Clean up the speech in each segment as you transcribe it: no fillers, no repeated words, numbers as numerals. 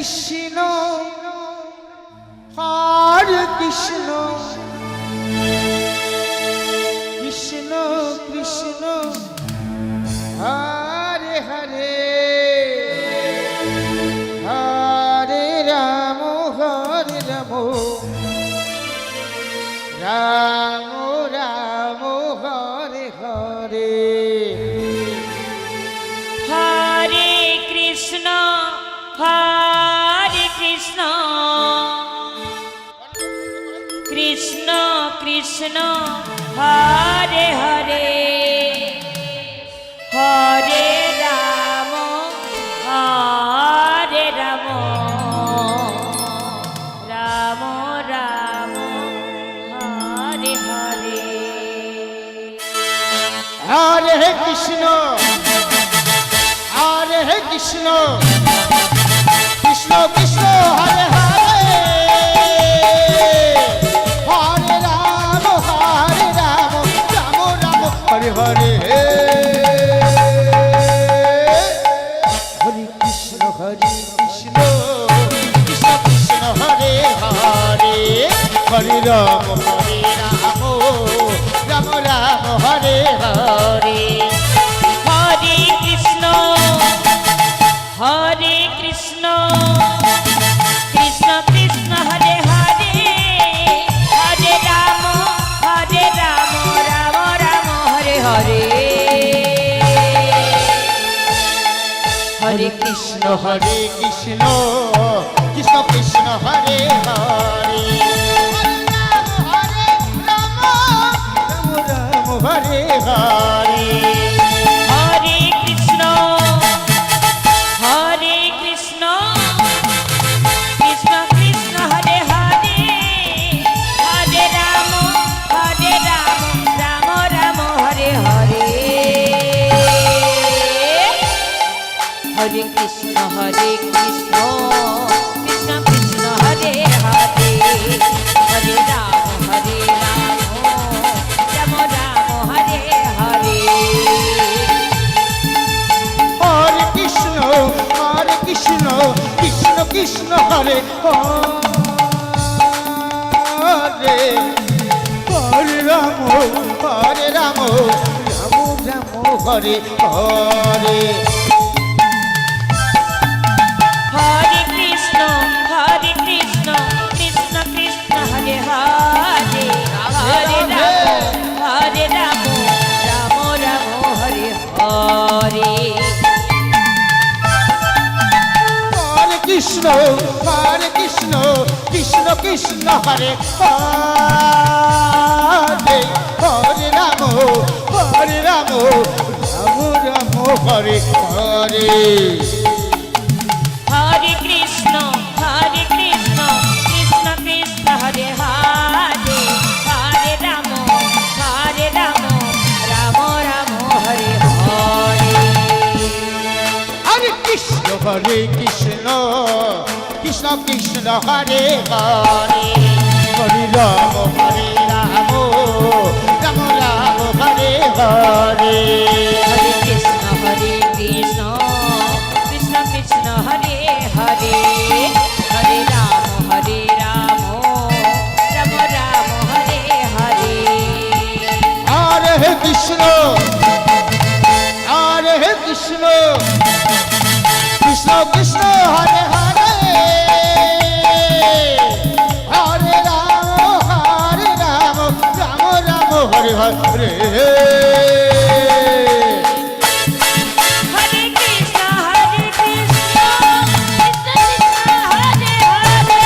Krishna Hare Krishna Krishna Krishna Hare Hare Hare Ram Ram Ram Hare Hare Hare Krishna Krishna Krishna Hare Hare Hare Ram Ram Ram Hare Hare Hare Krishna Krishna Krishna Krishna Hare Hare Hare Ram Ram Ram Hare Hare Hare Krishna Krishna Krishna Hare Hare Hare Ram Ram Ram Hare Hare Hare Krishna Krishna Krishna Hare Hare Hare Ram Ram Ram Hare Hare Hare Krishna Krishna Krishna Hare Hare Ram Hare Hare Hare Krishna Krishna Krishna Hare Hare Hare Ram Ram Ram Hare Hare Hare Krishna Krishna Krishna Hare Hare Hare Ram Ram Ram Hare Hare Hare Krishna Krishna Krishna Hare Hare Hare Ram Ram Hare Hare Hare Krishna Krishna Krishna Hare Hare Hare Ram Ram Hare Hare Hare Krishna Krishna Krishna Hare Hare Hare Ram Ram Hare Hare Hare Krishna Krishna Krishna Hare Hare Hare Ram Ram Hare Hare Hare Krishna Krishna Krishna Hare Hare Hare Ram Ram Hare Hare Hare Krishna Krishna Krishna Hare Hare Hare Ram Ram Hare Hare Hare Krishna Krishna Krishna Hare Hare Hare Ram Ram Hare Hare Hare Krishna Krishna Hare Hare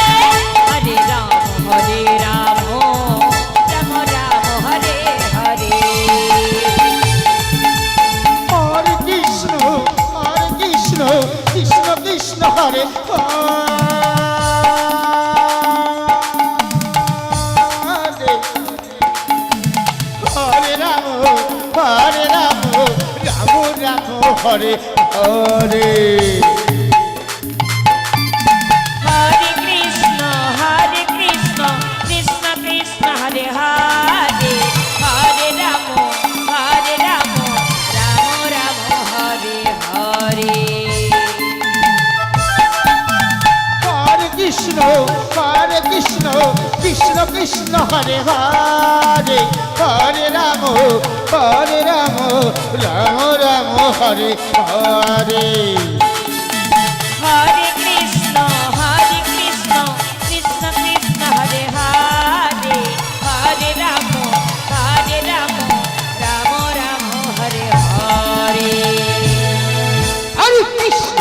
Hare Ram Ram Hare Hare Hare Krishna Krishna Hare Hare Ram Ram Hare Hare Hare Krishna Krishna Krishna Hare Hare Hare Ram Ram Hare Hare Krishna Krishna Hare Hare Hare Ram Ram Ram Hare Hare Hare Krishna Krishna Krishna Hare Hare Hare Ram Ram Ram Hare Hare Hare Krishna